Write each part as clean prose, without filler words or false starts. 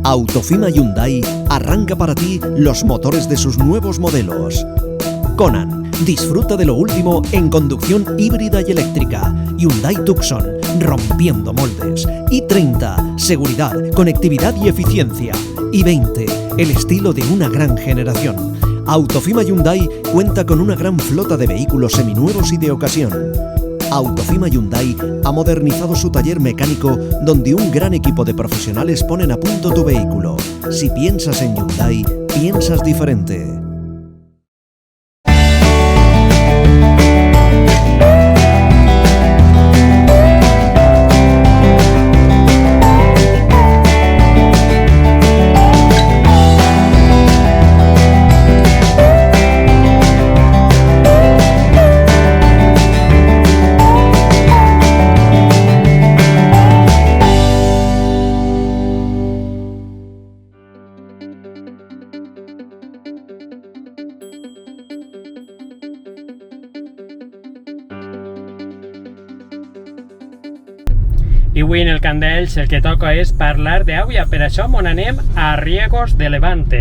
Autofima Hyundai arranca para ti los motores de sus nuevos modelos. Conan, disfruta de lo último en conducción híbrida y eléctrica. Hyundai Tucson, rompiendo moldes. i30, seguridad, conectividad y eficiencia. i20, el estilo de una gran generación. Autofima Hyundai cuenta con una gran flota de vehículos seminuevos y de ocasión. Autofima Hyundai ha modernizado su taller mecánico, donde un gran equipo de profesionales ponen a punto tu vehículo. Si piensas en Hyundai, piensas diferente. I avui en el Candells el que toca és parlar d'Àvia, per això mon anem a Riegos de Levante.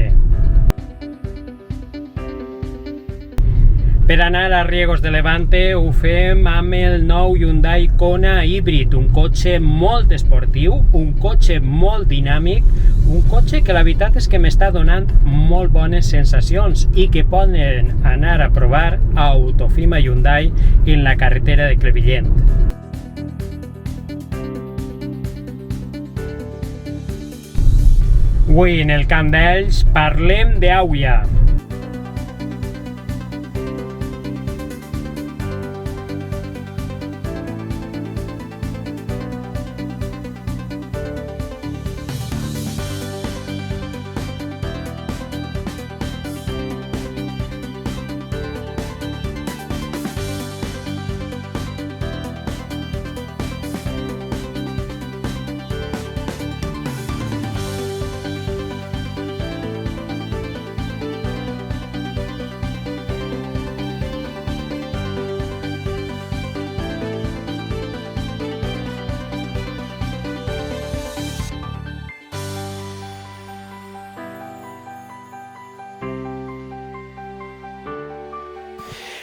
Per anar a Riegos de Levante ho fem amb el nou Hyundai Kona híbrid, un cotxe molt esportiu, un cotxe molt dinàmic, un cotxe que la veritat és que m'està donant molt bones sensacions i que poden anar a provar a Autofima Hyundai en la carretera de Crevillent. Avui en el Candells parlem d'Àvia.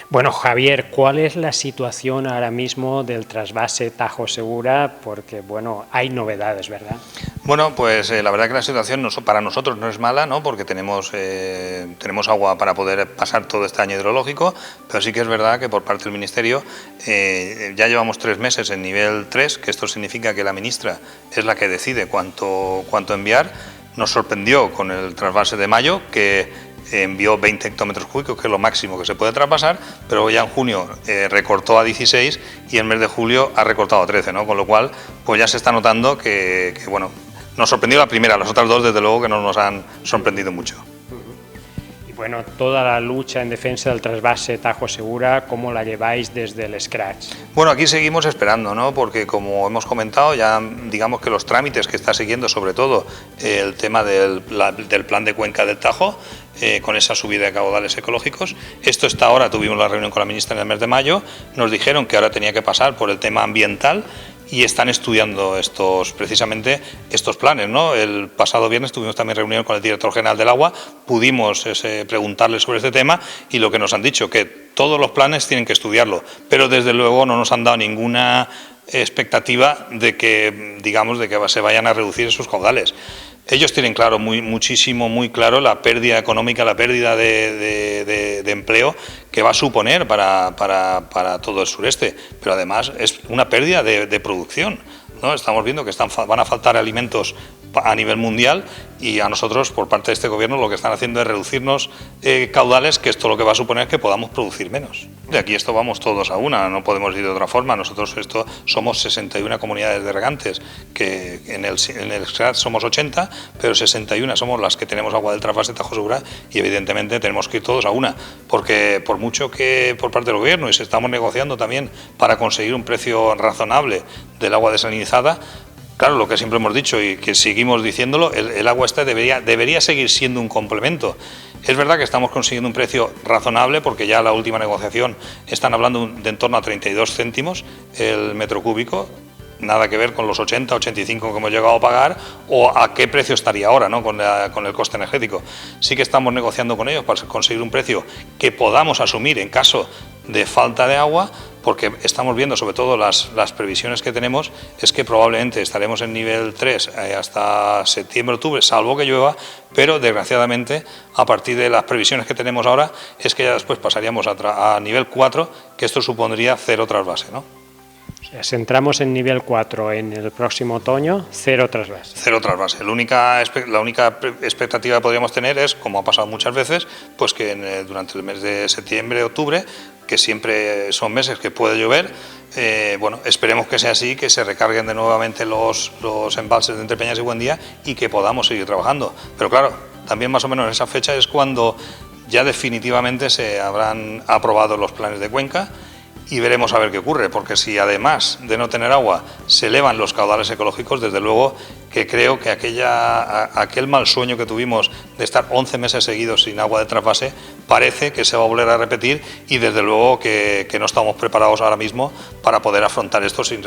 Bueno, Javier, ¿cuál es la situación ahora mismo del trasvase Tajo Segura? Porque, bueno, hay novedades, ¿verdad? Bueno, pues la verdad que la situación para nosotros no es mala, ¿no? Porque tenemos agua para poder pasar todo este año hidrológico, pero sí que es verdad que por parte del Ministerio ya llevamos 3 meses en nivel 3, que esto significa que la ministra es la que decide cuánto enviar. Nos sorprendió con el trasvase de mayo, que envió 20 hectómetros cúbicos, que es lo máximo que se puede traspasar, pero ya en junio recortó a 16 y en mes de julio ha recortado a 13, ¿no? Con lo cual, pues ya se está notando que bueno, nos sorprendió la primera, las otras dos desde luego que no nos han sorprendido mucho. Y bueno, toda la lucha en defensa del trasvase Tajo Segura, ¿cómo la lleváis desde el scratch? Bueno, aquí seguimos esperando, ¿no? Porque como hemos comentado, ya digamos que los trámites que está siguiendo, sobre todo el tema del plan de cuenca del Tajo, con esa subida de caudales ecológicos. Esto está ahora, tuvimos la reunión con la ministra en el mes de mayo, nos dijeron que ahora tenía que pasar por el tema ambiental y están estudiando precisamente estos planes, ¿no? El pasado viernes tuvimos también reunión con el director general del agua, pudimos preguntarle sobre este tema y lo que nos han dicho, que todos los planes tienen que estudiarlo, pero desde luego no nos han dado ninguna expectativa de que, digamos, de que se vayan a reducir esos caudales. Ellos tienen claro, muy claro la pérdida económica, la pérdida de empleo que va a suponer para todo el sureste, pero además es una pérdida de producción, ¿no? Estamos viendo que van a faltar alimentos a nivel mundial y a nosotros, por parte de este gobierno, lo que están haciendo es reducirnos caudales, que esto lo que va a suponer es que podamos producir menos. De aquí esto vamos todos a una, no podemos ir de otra forma. Nosotros somos 61 comunidades de regantes, que en el SCRAT somos 80, pero 61 somos las que tenemos agua del trasvase Tajo Segura y evidentemente tenemos que ir todos a una, porque por mucho que por parte del gobierno, y se estamos negociando también para conseguir un precio razonable del agua desalinizada, claro, lo que siempre hemos dicho y que seguimos diciéndolo, el agua esta debería seguir siendo un complemento. Es verdad que estamos consiguiendo un precio razonable porque ya la última negociación están hablando de en torno a 32 céntimos el metro cúbico, nada que ver con los 80, 85 que hemos llegado a pagar o a qué precio estaría ahora, ¿no? con el coste energético. Sí que estamos negociando con ellos para conseguir un precio que podamos asumir en caso de falta de agua, porque estamos viendo, sobre todo las previsiones que tenemos, es que probablemente estaremos en nivel 3 hasta septiembre, octubre, salvo que llueva, pero desgraciadamente a partir de las previsiones que tenemos ahora es que ya después pasaríamos a nivel 4, que esto supondría cero trasvase, ¿no? O sea, si entramos en nivel 4 en el próximo otoño, cero trasvase. Cero trasvase. La única expectativa que podríamos tener es, como ha pasado muchas veces, pues que durante el mes de septiembre, octubre, que siempre son meses que puede llover, bueno, esperemos que sea así, que se recarguen de nuevamente los embalses de Entre Peñas y Buendía y que podamos seguir trabajando. Pero claro, también más o menos en esa fecha es cuando ya definitivamente se habrán aprobado los planes de cuenca y veremos a ver qué ocurre, porque si además de no tener agua se elevan los caudales ecológicos, desde luego que creo que aquel mal sueño que tuvimos de estar 11 meses seguidos sin agua de trasvase parece que se va a volver a repetir y desde luego que no estamos preparados ahora mismo para poder afrontar esto sin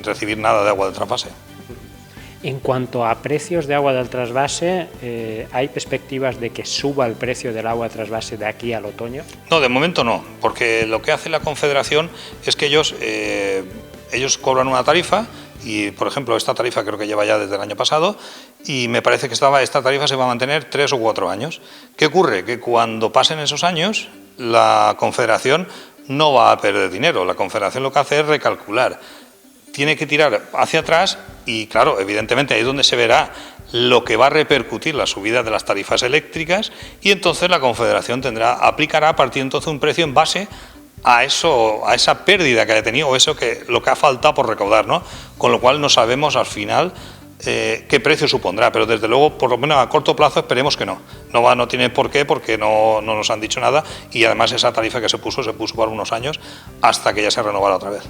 recibir nada de agua de trasvase. En cuanto a precios de agua del trasvase, ¿hay perspectivas de que suba el precio del agua de trasvase de aquí al otoño? No, de momento no, porque lo que hace la Confederación es que ellos cobran una tarifa y, por ejemplo, esta tarifa creo que lleva ya desde el año pasado y me parece que esta tarifa se va a mantener 3 o 4 años. ¿Qué ocurre? Que cuando pasen esos años, la Confederación no va a perder dinero, la Confederación lo que hace es recalcular. Tiene que tirar hacia atrás y, claro, evidentemente ahí es donde se verá lo que va a repercutir la subida de las tarifas eléctricas y entonces la Confederación aplicará a partir de entonces un precio en base a esa pérdida que haya tenido o lo que ha faltado por recaudar, ¿no? Con lo cual no sabemos al final qué precio supondrá, pero desde luego, por lo menos a corto plazo, esperemos que no. No tiene por qué, porque no nos han dicho nada y además esa tarifa que se puso por unos años hasta que ya se renovara otra vez.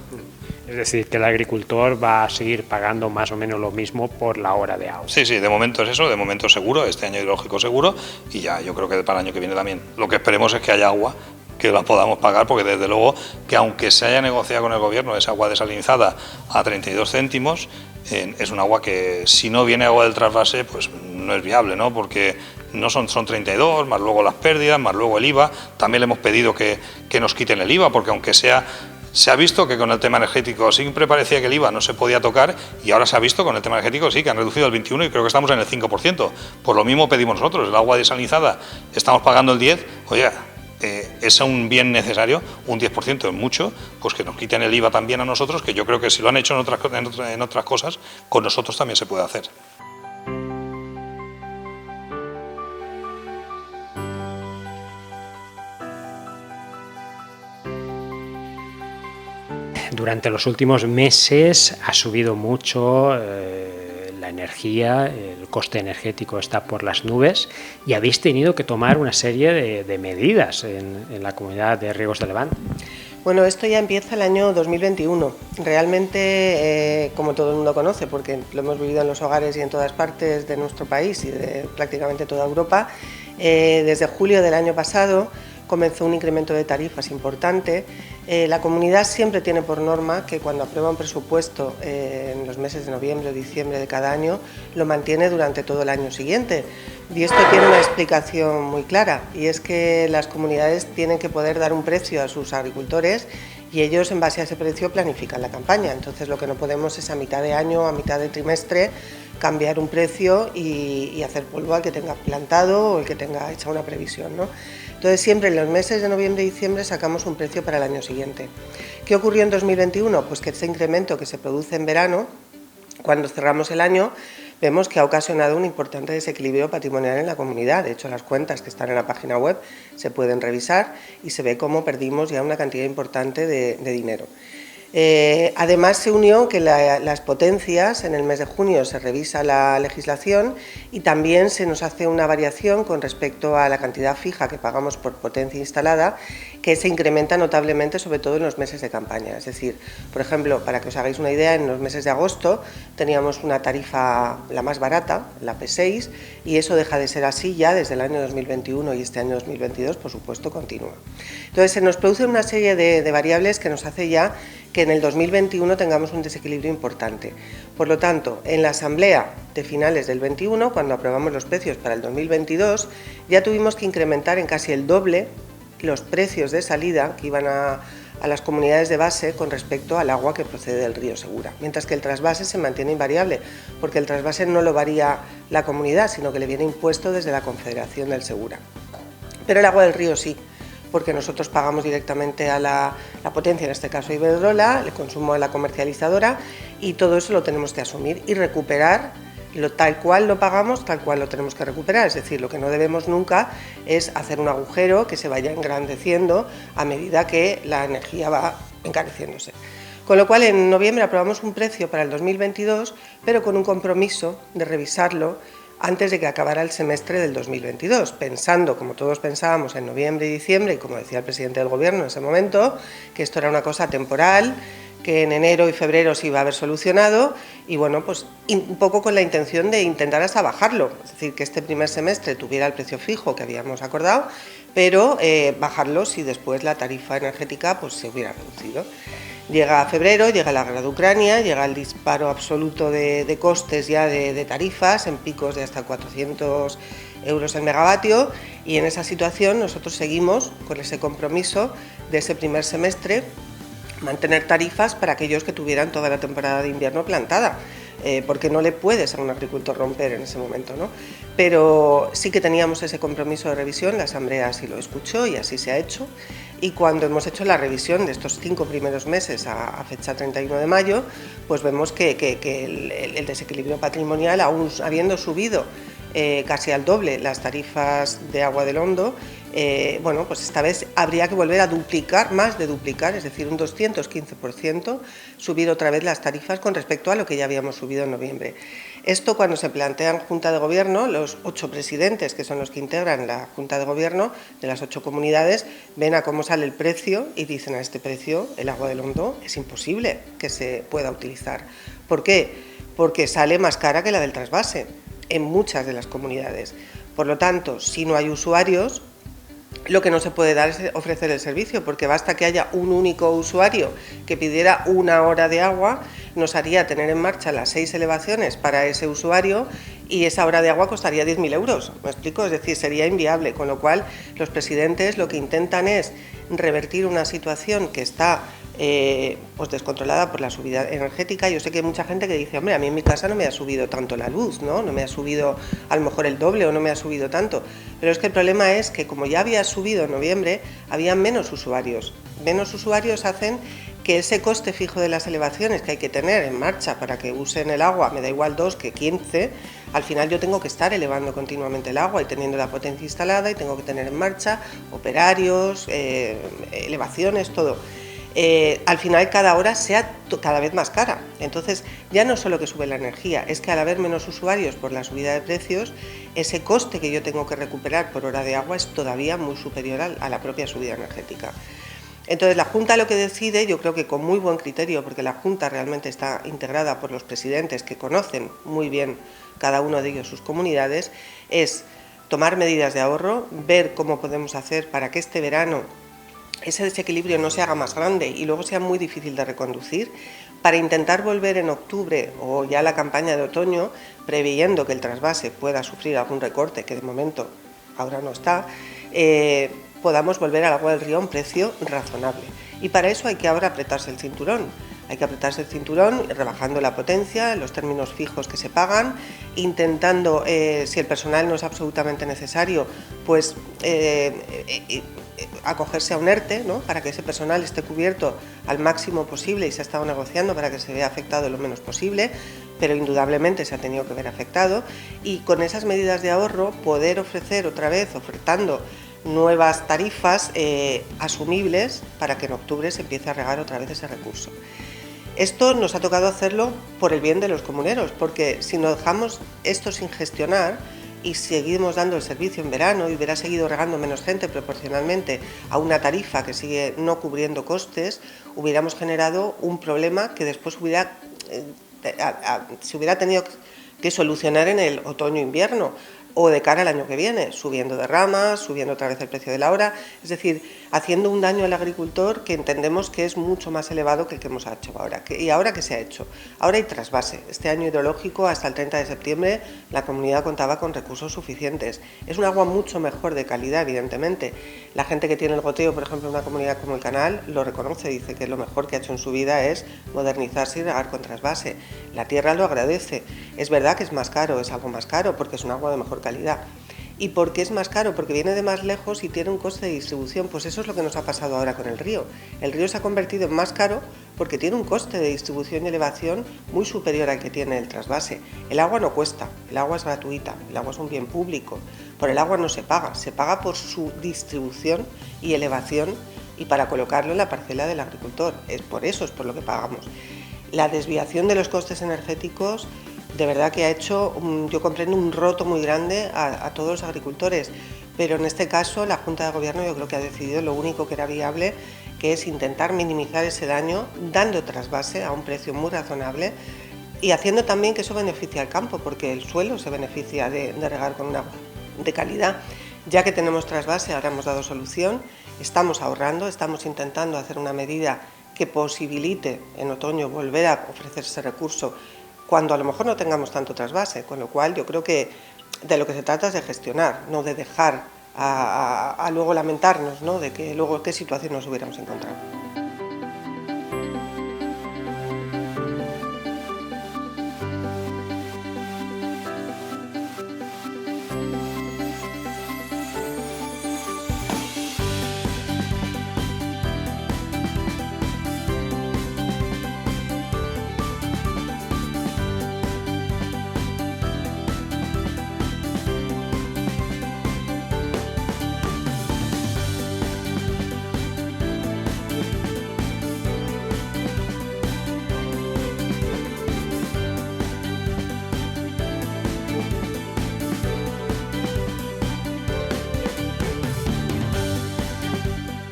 Es decir, que el agricultor va a seguir pagando más o menos lo mismo por la hora de agua. Sí, de momento es eso, de momento seguro, este año hidrológico seguro y ya yo creo que para el año que viene también. Lo que esperemos es que haya agua, que la podamos pagar, porque desde luego que aunque se haya negociado con el gobierno esa agua desalinizada a 32 céntimos, es un agua que si no viene agua del trasvase pues no es viable, ¿no? Porque no son 32, más luego las pérdidas, más luego el IVA. También le hemos pedido que nos quiten el IVA, porque aunque se ha visto que con el tema energético siempre parecía que el IVA no se podía tocar y ahora se ha visto con el tema energético sí que han reducido el 21 y creo que estamos en el 5%. Por lo mismo pedimos nosotros, el agua desalinizada estamos pagando el 10%, oye, es un bien necesario, un 10% es mucho, pues que nos quiten el IVA también a nosotros, que yo creo que si lo han hecho en otras cosas, con nosotros también se puede hacer. Durante los últimos meses ha subido mucho la energía, el coste energético está por las nubes y habéis tenido que tomar una serie de medidas en la Comunidad de Riegos de Levante. Bueno, esto ya empieza el año 2021. Realmente, como todo el mundo conoce, porque lo hemos vivido en los hogares y en todas partes de nuestro país y de prácticamente toda Europa, desde julio del año pasado comenzó un incremento de tarifas importante. La comunidad siempre tiene por norma que cuando aprueba un presupuesto en los meses de noviembre o diciembre de cada año, lo mantiene durante todo el año siguiente. Y esto tiene una explicación muy clara, y es que las comunidades tienen que poder dar un precio a sus agricultores y ellos en base a ese precio planifican la campaña. Entonces lo que no podemos es a mitad de año, a mitad de trimestre, cambiar un precio y hacer polvo al que tenga plantado o el que tenga hecha una previsión, ¿no? Entonces siempre en los meses de noviembre y diciembre sacamos un precio para el año siguiente. ¿Qué ocurrió en 2021? Pues que este incremento que se produce en verano, cuando cerramos el año, vemos que ha ocasionado un importante desequilibrio patrimonial en la comunidad. De hecho, las cuentas que están en la página web se pueden revisar y se ve cómo perdimos ya una cantidad importante de dinero. Además se unió que las potencias, en el mes de junio se revisa la legislación y también se nos hace una variación con respecto a la cantidad fija que pagamos por potencia instalada, que se incrementa notablemente, sobre todo en los meses de campaña. Es decir, por ejemplo, para que os hagáis una idea, en los meses de agosto teníamos una tarifa la más barata, la P6, y eso deja de ser así ya desde el año 2021 y este año 2022, por supuesto, continúa. Entonces, se nos produce una serie de variables que nos hace ya que en el 2021 tengamos un desequilibrio importante. Por lo tanto, en la asamblea de finales del 21, cuando aprobamos los precios para el 2022, ya tuvimos que incrementar en casi el doble los precios de salida que iban a las comunidades de base con respecto al agua que procede del río Segura, mientras que el trasvase se mantiene invariable, porque el trasvase no lo varía la comunidad, sino que le viene impuesto desde la Confederación del Segura. Pero el agua del río sí, porque nosotros pagamos directamente a la potencia, en este caso Iberdrola, el consumo de la comercializadora, y todo eso lo tenemos que asumir y recuperar. Tal cual lo pagamos, tal cual lo tenemos que recuperar. Es decir, lo que no debemos nunca es hacer un agujero que se vaya engrandeciendo a medida que la energía va encareciéndose. Con lo cual, en noviembre aprobamos un precio para el 2022, pero con un compromiso de revisarlo antes de que acabara el semestre del 2022, pensando, como todos pensábamos, en noviembre y diciembre, y como decía el presidente del Gobierno en ese momento, que esto era una cosa temporal, que en enero y febrero se iba a haber solucionado, y bueno, pues un poco con la intención de intentar hasta bajarlo, es decir, que este primer semestre tuviera el precio fijo que habíamos acordado, pero bajarlo si después la tarifa energética pues se hubiera reducido. Llega febrero, llega la guerra de Ucrania, llega el disparo absoluto de costes ya de tarifas en picos de hasta 400 euros el megavatio, y en esa situación nosotros seguimos con ese compromiso de ese primer semestre, mantener tarifas para aquellos que tuvieran toda la temporada de invierno plantada, porque no le puedes a un agricultor romper en ese momento, ¿no? Pero sí que teníamos ese compromiso de revisión, la Asamblea así lo escuchó y así se ha hecho, y cuando hemos hecho la revisión de estos 5 primeros meses a fecha 31 de mayo, pues vemos que el desequilibrio patrimonial, aún habiendo subido casi al doble las tarifas de agua del Hondo, bueno, pues esta vez habría que volver a duplicar, más de duplicar, es decir, un 215%, subir otra vez las tarifas con respecto a lo que ya habíamos subido en noviembre. Esto, cuando se plantea en Junta de Gobierno, los 8 presidentes, que son los que integran la Junta de Gobierno de las 8 comunidades, ven a cómo sale el precio y dicen: a este precio el agua del Hondo es imposible que se pueda utilizar. ¿Por qué? Porque sale más cara que la del trasvase en muchas de las comunidades. Por lo tanto, si no hay usuarios, lo que no se puede dar es ofrecer el servicio, porque basta que haya un único usuario que pidiera 1 hora de agua, nos haría tener en marcha las 6 elevaciones para ese usuario, y esa hora de agua costaría 10.000 euros, ¿me explico? Es decir, sería inviable, con lo cual los presidentes lo que intentan es revertir una situación que está pues descontrolada por la subida energética. Yo sé que hay mucha gente que dice: hombre, a mí en mi casa no me ha subido tanto la luz, ¿no? No me ha subido a lo mejor el doble o no me ha subido tanto, pero es que el problema es que, como ya había subido en noviembre, había menos usuarios. Menos usuarios hacen que ese coste fijo de las elevaciones que hay que tener en marcha para que usen el agua, me da igual 2 que 15, al final yo tengo que estar elevando continuamente el agua y teniendo la potencia instalada, y tengo que tener en marcha operarios, elevaciones, todo. Al final cada hora sea cada vez más cara. Entonces, ya no solo que sube la energía, es que al haber menos usuarios por la subida de precios, ese coste que yo tengo que recuperar por hora de agua es todavía muy superior a la propia subida energética. Entonces, la Junta lo que decide, yo creo que con muy buen criterio, porque la Junta realmente está integrada por los presidentes que conocen muy bien cada uno de ellos sus comunidades, es tomar medidas de ahorro, ver cómo podemos hacer para que este verano ese desequilibrio no se haga más grande y luego sea muy difícil de reconducir, para intentar volver en octubre o ya la campaña de otoño, preveyendo que el trasvase pueda sufrir algún recorte, que de momento ahora no está, podamos volver al agua del río a un precio razonable. Y para eso hay que ahora apretarse el cinturón. Hay que apretarse el cinturón rebajando la potencia, los términos fijos que se pagan, intentando, si el personal no es absolutamente necesario, pues acogerse a un ERTE, ¿no?, para que ese personal esté cubierto al máximo posible, y se ha estado negociando para que se vea afectado lo menos posible, pero indudablemente se ha tenido que ver afectado, y con esas medidas de ahorro poder ofrecer otra vez, ofertando nuevas tarifas asumibles para que en octubre se empiece a regar otra vez ese recurso. Esto nos ha tocado hacerlo por el bien de los comuneros, porque si nos dejamos esto sin gestionar y seguimos dando el servicio en verano y hubiera seguido regando menos gente proporcionalmente a una tarifa que sigue no cubriendo costes, hubiéramos generado un problema que después se hubiera tenido que solucionar en el otoño-invierno o de cara al año que viene, subiendo de ramas, subiendo otra vez el precio de la hora, es decir, haciendo un daño al agricultor que entendemos que es mucho más elevado que el que hemos hecho ahora. ¿Y ahora qué se ha hecho? Ahora hay trasvase. Este año hidrológico, hasta el 30 de septiembre, la comunidad contaba con recursos suficientes. Es un agua mucho mejor de calidad, evidentemente. La gente que tiene el goteo, por ejemplo, en una comunidad como el Canal, lo reconoce, dice que lo mejor que ha hecho en su vida es modernizarse y regar con trasvase. La tierra lo agradece. Es verdad que es más caro, es algo más caro, porque es un agua de mejor calidad. ¿Y por qué es más caro? Porque viene de más lejos y tiene un coste de distribución. Pues eso es lo que nos ha pasado ahora con el río. El río se ha convertido en más caro porque tiene un coste de distribución y elevación muy superior al que tiene el trasvase. El agua no cuesta, el agua es gratuita, el agua es un bien público. Por el agua no se paga por su distribución y elevación y para colocarlo en la parcela del agricultor. Es por lo que pagamos. La desviación de los costes energéticos de verdad que ha hecho, yo comprendo, un roto muy grande a todos los agricultores, pero en este caso la Junta de Gobierno yo creo que ha decidido lo único que era viable, que es intentar minimizar ese daño dando trasvase a un precio muy razonable y haciendo también que eso beneficie al campo, porque el suelo se beneficia de regar con un agua de calidad. Ya que tenemos trasvase, ahora hemos dado solución, estamos ahorrando, estamos intentando hacer una medida que posibilite en otoño volver a ofrecer ese recurso cuando a lo mejor no tengamos tanto trasvase, con lo cual yo creo que de lo que se trata es de gestionar, no de dejar a luego lamentarnos, ¿no?, de que luego qué situación nos hubiéramos encontrado.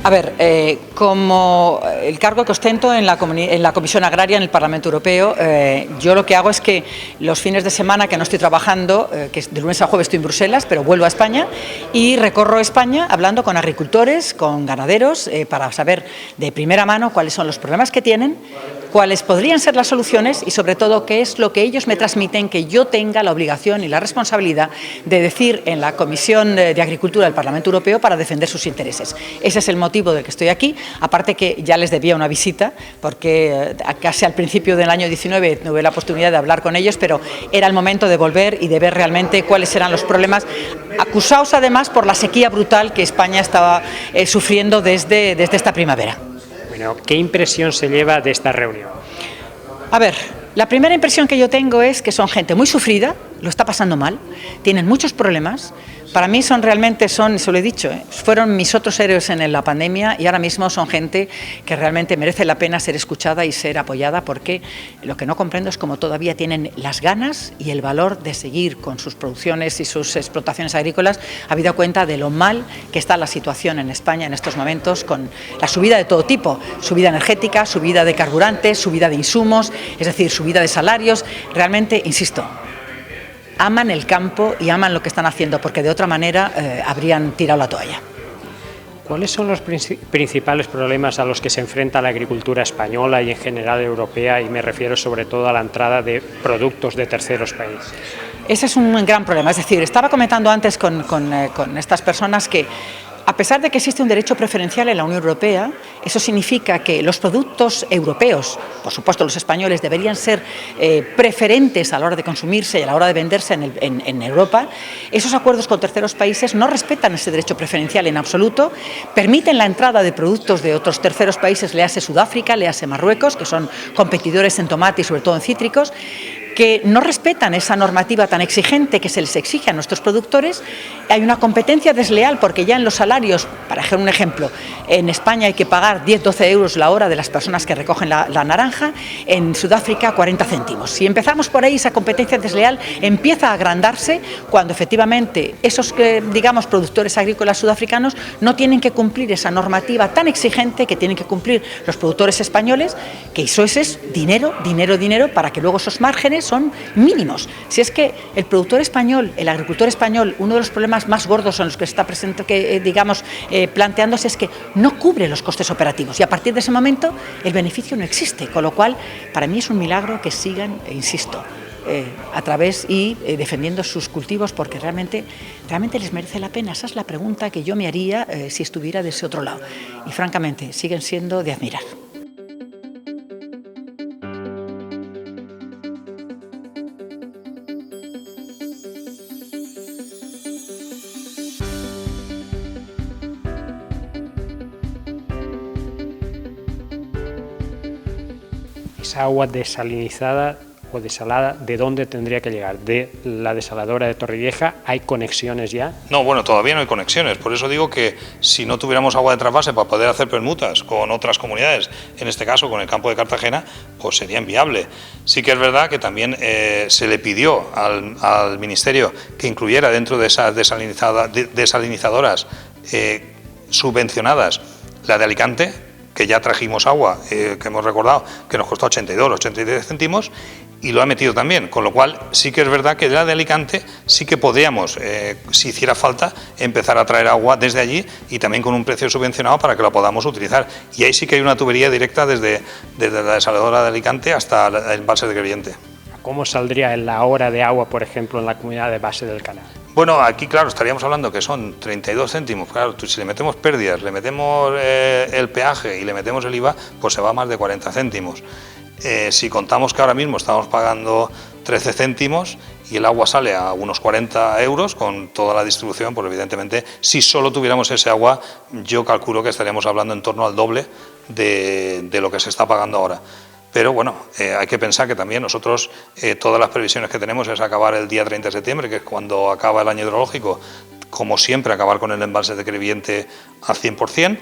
A ver, como el cargo que ostento en la Comisión Agraria en el Parlamento Europeo, yo lo que hago es que los fines de semana que no estoy trabajando, que de lunes a jueves estoy en Bruselas, pero vuelvo a España y recorro España hablando con agricultores, con ganaderos, para saber de primera mano cuáles son los problemas que tienen, cuáles podrían ser las soluciones y sobre todo qué es lo que ellos me transmiten que yo tenga la obligación y la responsabilidad de decir en la Comisión de Agricultura del Parlamento Europeo para defender sus intereses. Ese es el motivo del que estoy aquí, aparte que ya les debía una visita porque casi al principio del año 19 tuve la oportunidad de hablar con ellos, pero era el momento de volver y de ver realmente cuáles eran los problemas, acusados además por la sequía brutal que España estaba sufriendo desde esta primavera. Bueno, ¿qué impresión se lleva de esta reunión? A ver, la primera impresión que yo tengo es que son gente muy sufrida, lo está pasando mal, tienen muchos problemas. Para mí se lo he dicho, fueron mis otros héroes en la pandemia y ahora mismo son gente que realmente merece la pena ser escuchada y ser apoyada, porque lo que no comprendo es cómo todavía tienen las ganas y el valor de seguir con sus producciones y sus explotaciones agrícolas, habida cuenta de lo mal que está la situación en España en estos momentos, con la subida de todo tipo, subida energética, subida de carburantes, subida de insumos, es decir, subida de salarios. Realmente, insisto, aman el campo y aman lo que están haciendo, porque de otra manera habrían tirado la toalla. ¿Cuáles son los principales problemas a los que se enfrenta la agricultura española y en general europea? Y me refiero sobre todo a la entrada de productos de terceros países. Ese es un gran problema. Es decir, estaba comentando antes con estas personas que, a pesar de que existe un derecho preferencial en la Unión Europea, eso significa que los productos europeos, por supuesto los españoles, deberían ser preferentes a la hora de consumirse y a la hora de venderse en Europa. Esos acuerdos con terceros países no respetan ese derecho preferencial en absoluto, permiten la entrada de productos de otros terceros países, léase Sudáfrica, léase Marruecos, que son competidores en tomate y sobre todo en cítricos. que no respetan esa normativa tan exigente que se les exige a nuestros productores. Hay una competencia desleal porque ya en los salarios, para hacer un ejemplo, en España hay que pagar 10-12 euros la hora de las personas que recogen la naranja, en Sudáfrica 40 céntimos. Si empezamos por ahí, esa competencia desleal empieza a agrandarse cuando efectivamente esos, digamos, productores agrícolas sudafricanos no tienen que cumplir esa normativa tan exigente que tienen que cumplir los productores españoles, que eso es dinero, dinero, dinero, para que luego esos márgenes son mínimos. Si es que el productor español, el agricultor español, uno de los problemas más gordos en los que está presente, planteándose es que no cubre los costes operativos y a partir de ese momento el beneficio no existe, con lo cual para mí es un milagro que sigan, insisto, a través y defendiendo sus cultivos, porque realmente les merece la pena. Esa es la pregunta que yo me haría si estuviera de ese otro lado y francamente siguen siendo de admirar. Esa agua desalinizada o desalada, ¿de dónde tendría que llegar? ¿De la desaladora de Torrevieja? ¿Hay conexiones ya? No, bueno, todavía no hay conexiones. Por eso digo que si no tuviéramos agua de trasvase para poder hacer permutas con otras comunidades, en este caso con el campo de Cartagena, pues sería inviable. Sí que es verdad que también se le pidió al Ministerio que incluyera dentro de esas desalinizadoras subvencionadas la de Alicante, que ya trajimos agua, que hemos recordado, que nos costó 83 céntimos, y lo ha metido también, con lo cual sí que es verdad que de la de Alicante sí que podríamos, si hiciera falta, empezar a traer agua desde allí y también con un precio subvencionado para que la podamos utilizar. Y ahí sí que hay una tubería directa desde la desaladora de Alicante hasta el embalse de Crevillente. ¿Cómo saldría en la hora de agua, por ejemplo, en la comunidad de base del canal? Bueno, aquí claro, estaríamos hablando que son 32 céntimos, claro, si le metemos pérdidas, le metemos el peaje y le metemos el IVA, pues se va a más de 40 céntimos. Si contamos que ahora mismo estamos pagando 13 céntimos y el agua sale a unos 40 euros con toda la distribución, pues evidentemente si solo tuviéramos ese agua, yo calculo que estaríamos hablando en torno al doble de lo que se está pagando ahora. Pero bueno, hay que pensar que también nosotros, todas las previsiones que tenemos es acabar el día 30 de septiembre, que es cuando acaba el año hidrológico, como siempre, acabar con el embalse de Crevillente al 100%.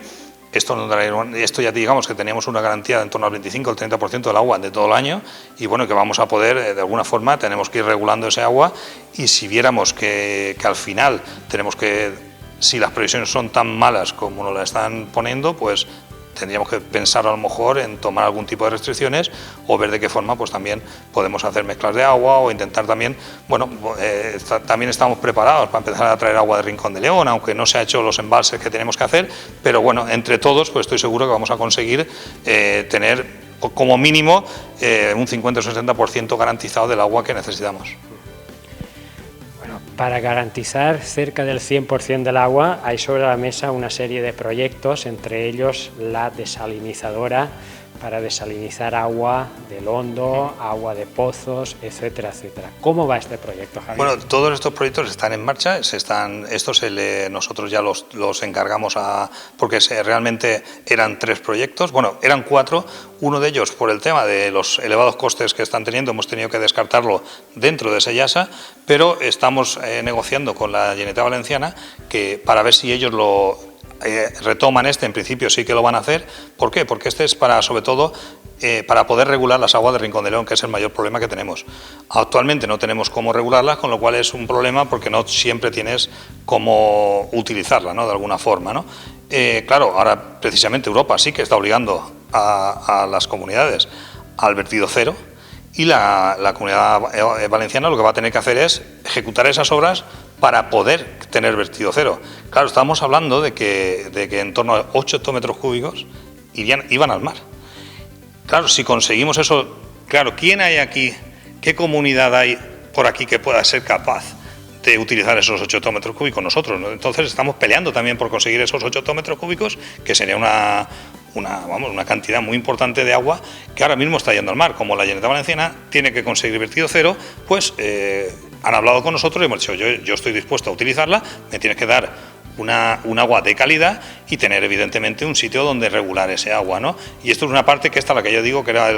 Esto ya digamos que teníamos una garantía de en torno al 25 o el 30% del agua de todo el año y bueno, que vamos a poder, de alguna forma, tenemos que ir regulando ese agua y si viéramos que al final tenemos que, si las previsiones son tan malas como nos la están poniendo, pues tendríamos que pensar a lo mejor en tomar algún tipo de restricciones o ver de qué forma pues también podemos hacer mezclas de agua o intentar también, bueno, también estamos preparados para empezar a traer agua de Rincón de León, aunque no se ha hecho los embalses que tenemos que hacer, pero bueno, entre todos pues estoy seguro que vamos a conseguir tener como mínimo un 50 o 60% garantizado del agua que necesitamos. Para garantizar cerca del 100% del agua hay sobre la mesa una serie de proyectos, entre ellos la desalinizadora para desalinizar agua del Hondo, agua de pozos, etcétera, etcétera. ¿Cómo va este proyecto, Javier? Bueno, todos estos proyectos están en marcha, nosotros ya los encargamos porque realmente eran 3 proyectos, bueno, eran 4, uno de ellos por el tema de los elevados costes que están teniendo, hemos tenido que descartarlo dentro de Sellasa, pero estamos negociando con la Generalitat Valenciana para ver si ellos retoman en principio sí que lo van a hacer. ¿Por qué? Porque este es sobre todo para poder regular las aguas de Rincón de León, que es el mayor problema que tenemos. Actualmente no tenemos cómo regularlas, con lo cual es un problema porque no siempre tienes cómo utilizarla, ¿no? De alguna forma, ¿no? Claro, ahora precisamente Europa sí que está obligando a las comunidades al vertido cero y la Comunidad Valenciana lo que va a tener que hacer es ejecutar esas obras para poder tener vertido cero. Claro, estamos hablando de que en torno a 8 hectómetros cúbicos iban al mar. Claro, si conseguimos eso, claro, ¿quién hay aquí, qué comunidad hay por aquí que pueda ser capaz de utilizar esos 8 hectómetros cúbicos? Nosotros, ¿no? Entonces estamos peleando también por conseguir esos 8 hectómetros cúbicos, que sería una cantidad muy importante de agua que ahora mismo está yendo al mar. Como la Generalitat Valenciana tiene que conseguir vertido cero, pues han hablado con nosotros y hemos dicho, yo estoy dispuesto a utilizarla, me tienes que dar un agua de calidad y tener evidentemente un sitio donde regular ese agua, ¿no? Y esto es una parte que esta la que yo digo que era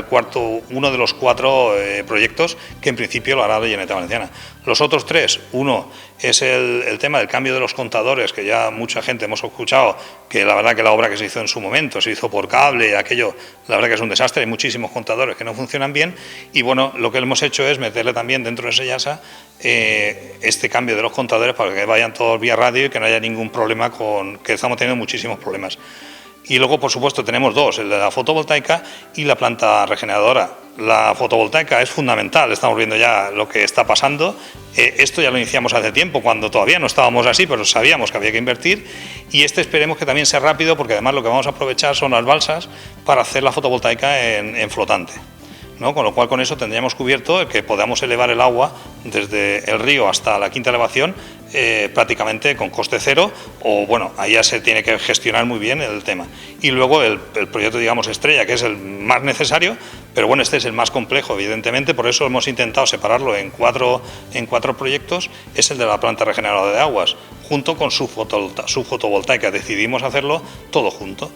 uno de los 4 proyectos que en principio lo hará la Generalitat Valenciana. Los otros 3, uno es el tema del cambio de los contadores, que ya mucha gente hemos escuchado que la verdad que la obra que se hizo en su momento se hizo por cable, aquello la verdad que es un desastre, hay muchísimos contadores que no funcionan bien y bueno, lo que hemos hecho es meterle también dentro de Seyasa este cambio de los contadores para que vayan todos vía radio y que no haya ningún problema que estamos teniendo muchísimos problemas. Y luego, por supuesto, tenemos 2, el de la fotovoltaica y la planta regeneradora. La fotovoltaica es fundamental, estamos viendo ya lo que está pasando. Esto ya lo iniciamos hace tiempo, cuando todavía no estábamos así, pero sabíamos que había que invertir. Y esperemos que también sea rápido, porque además lo que vamos a aprovechar son las balsas para hacer la fotovoltaica en flotante, ¿no? Con lo cual, con eso tendríamos cubierto el que podamos elevar el agua desde el río hasta la quinta elevación prácticamente con coste cero, o bueno, ahí ya se tiene que gestionar muy bien el tema. Y luego el proyecto, digamos, estrella, que es el más necesario, pero bueno, este es el más complejo, evidentemente, por eso hemos intentado separarlo en cuatro proyectos, es el de la planta regeneradora de aguas, junto con su fotovoltaica. Decidimos hacerlo todo junto.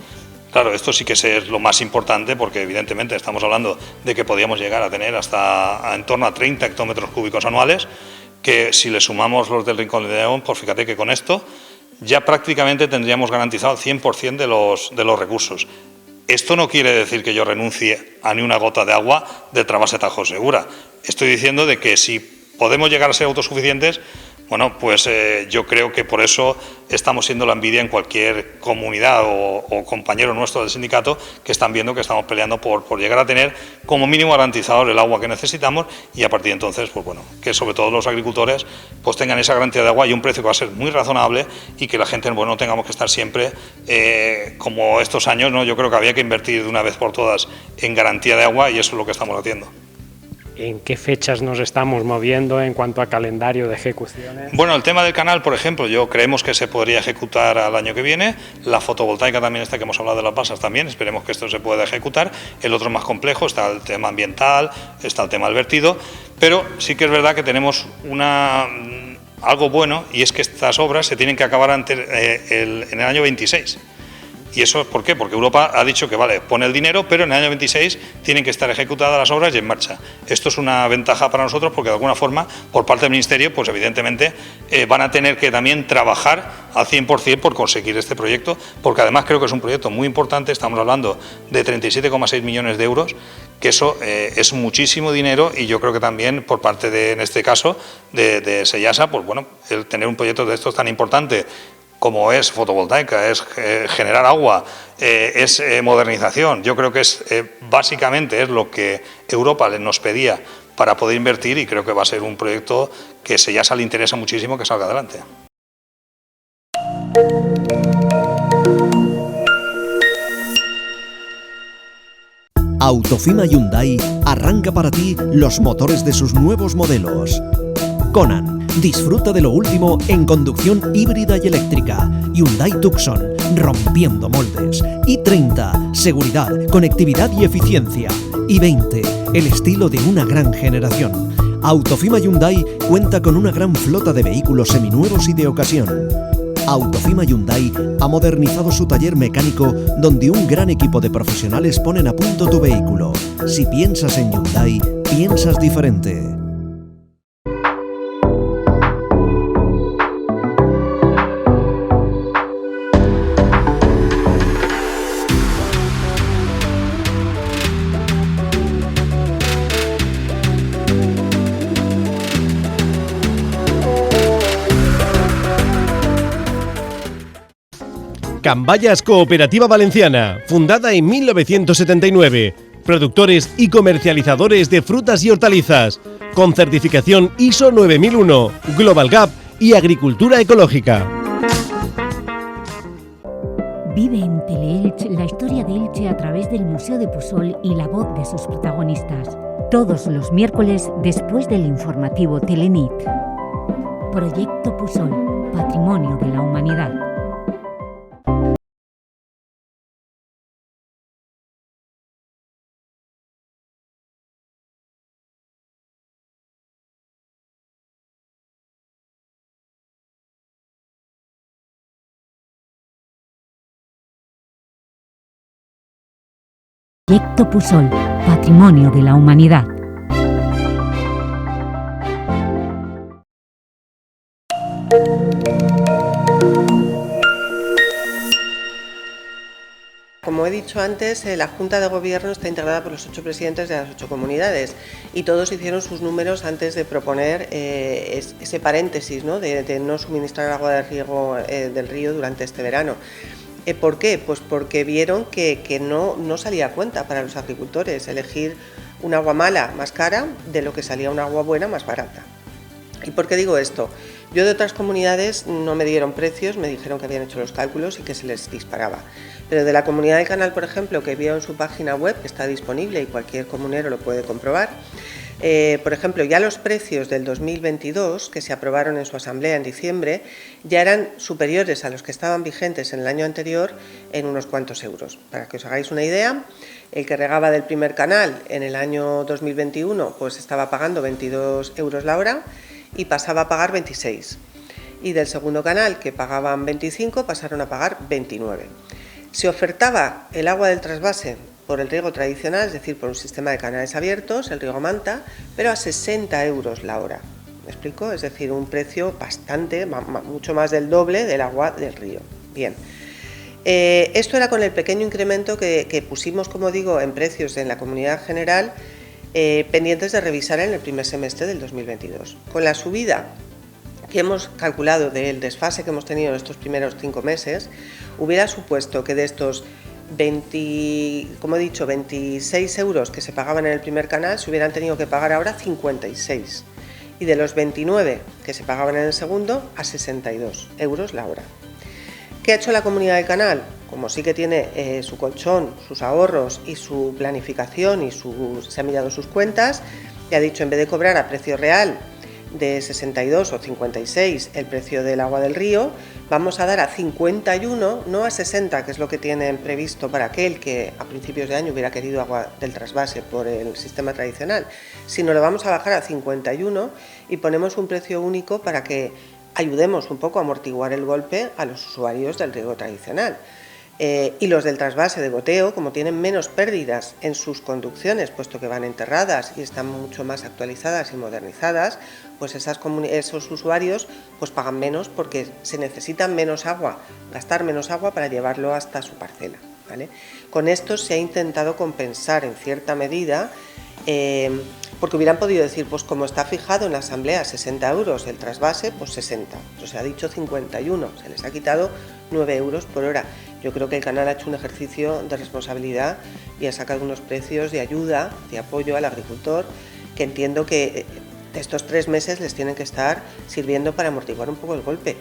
Claro, esto sí que es lo más importante porque evidentemente estamos hablando de que podíamos llegar a tener hasta en torno a 30 hectómetros cúbicos anuales, que si le sumamos los del Rincón de León, pues fíjate que con esto ya prácticamente tendríamos garantizado el 100% de los recursos. Esto no quiere decir que yo renuncie a ni una gota de agua de Trabase Tajo Segura. Estoy diciendo de que si podemos llegar a ser autosuficientes, bueno, pues yo creo que por eso estamos siendo la envidia en cualquier comunidad o compañero nuestro del sindicato que están viendo que estamos peleando por llegar a tener como mínimo garantizado el agua que necesitamos y a partir de entonces, pues bueno, que sobre todo los agricultores pues tengan esa garantía de agua y un precio que va a ser muy razonable y que la gente, bueno, no tengamos que estar siempre como estos años, ¿no? Yo creo que había que invertir de una vez por todas en garantía de agua y eso es lo que estamos haciendo. ¿En qué fechas nos estamos moviendo en cuanto a calendario de ejecuciones? Bueno, el tema del canal, por ejemplo, creemos que se podría ejecutar al año que viene. La fotovoltaica también, esta que hemos hablado de las balsas también, esperemos que esto se pueda ejecutar. El otro más complejo, está el tema ambiental, está el tema del vertido, pero sí que es verdad que tenemos algo bueno y es que estas obras se tienen que acabar en el año 26. ¿Y eso por qué? Porque Europa ha dicho que vale, pone el dinero, pero en el año 26 tienen que estar ejecutadas las obras y en marcha. Esto es una ventaja para nosotros porque de alguna forma, por parte del Ministerio, pues evidentemente van a tener que también trabajar al 100% por conseguir este proyecto, porque además creo que es un proyecto muy importante, estamos hablando de 37,6 millones de euros, que eso es muchísimo dinero y yo creo que también por parte de, en este caso, de Seyasa, pues bueno, el tener un proyecto de estos tan importante como es fotovoltaica, es generar agua, es modernización. Yo creo que básicamente es lo que Europa nos pedía para poder invertir y creo que va a ser un proyecto que Seyasa le interesa muchísimo que salga adelante. Autofima Hyundai arranca para ti los motores de sus nuevos modelos. Conan. Disfruta de lo último en conducción híbrida y eléctrica. Hyundai Tucson, rompiendo moldes. i30, seguridad, conectividad y eficiencia. i20, el estilo de una gran generación. Autofima Hyundai cuenta con una gran flota de vehículos seminuevos y de ocasión. Autofima Hyundai ha modernizado su taller mecánico donde un gran equipo de profesionales ponen a punto tu vehículo. Si piensas en Hyundai, piensas diferente. Cambayas Cooperativa Valenciana, fundada en 1979. Productores y comercializadores de frutas y hortalizas, con certificación ISO 9001, Global Gap y Agricultura Ecológica. Vive en Teleelch la historia de Elche a través del Museo de Pusol y la voz de sus protagonistas. Todos los miércoles después del informativo Telenit. Proyecto Pusol, Patrimonio de la Humanidad. Proyecto Pusol, Patrimonio de la Humanidad. Como he dicho antes, la Junta de Gobierno está integrada por los 8 presidentes de las 8 comunidades y todos hicieron sus números antes de proponer ese paréntesis, ¿no? de no suministrar agua de riego del río durante este verano. ¿Por qué? Pues porque vieron que no salía a cuenta para los agricultores elegir un agua mala más cara de lo que salía un agua buena más barata. ¿Y por qué digo esto? Yo de otras comunidades no me dieron precios, me dijeron que habían hecho los cálculos y que se les disparaba. Pero de la Comunidad del Canal, por ejemplo, que vio en su página web, que está disponible y cualquier comunero lo puede comprobar, por ejemplo, ya los precios del 2022, que se aprobaron en su asamblea en diciembre, ya eran superiores a los que estaban vigentes en el año anterior en unos cuantos euros. Para que os hagáis una idea, el que regaba del primer canal en el año 2021 pues estaba pagando 22 euros la hora y pasaba a pagar 26. Y del segundo canal, que pagaban 25, pasaron a pagar 29. Se ofertaba el agua del trasvase por el riego tradicional, es decir, por un sistema de canales abiertos, el riego Manta, pero a 60 euros la hora. ¿Me explico? Es decir, un precio bastante, mucho más del doble del agua del río. Bien. Esto era con el pequeño incremento que pusimos, como digo, en precios en la comunidad general, pendientes de revisar en el primer semestre del 2022. Con la subida que hemos calculado del desfase que hemos tenido en estos primeros 5 meses, hubiera supuesto que de estos 26 euros que se pagaban en el primer canal, se hubieran tenido que pagar ahora 56. Y de los 29 que se pagaban en el segundo, a 62 euros la hora. ¿Qué ha hecho la Comunidad del Canal? Como sí que tiene su colchón, sus ahorros y su planificación y se ha mirado sus cuentas, y ha dicho, en vez de cobrar a precio real de 62 o 56 el precio del agua del río, vamos a dar a 51, no a 60, que es lo que tienen previsto para aquel que a principios de año hubiera querido agua del trasvase por el sistema tradicional, sino lo vamos a bajar a 51 y ponemos un precio único para que ayudemos un poco a amortiguar el golpe a los usuarios del riego tradicional. Y los del trasvase de goteo, como tienen menos pérdidas en sus conducciones, puesto que van enterradas y están mucho más actualizadas y modernizadas, pues esos usuarios pues pagan menos porque se necesitan menos agua, gastar menos agua para llevarlo hasta su parcela, ¿vale? Con esto se ha intentado compensar en cierta medida, porque hubieran podido decir, pues como está fijado en la asamblea 60 euros el trasvase, pues 60, pero se ha dicho 51, se les ha quitado 9 euros por hora. Yo creo que el canal ha hecho un ejercicio de responsabilidad y ha sacado unos precios de ayuda, de apoyo al agricultor, que entiendo que estos 3 meses les tienen que estar sirviendo para amortiguar un poco el golpe.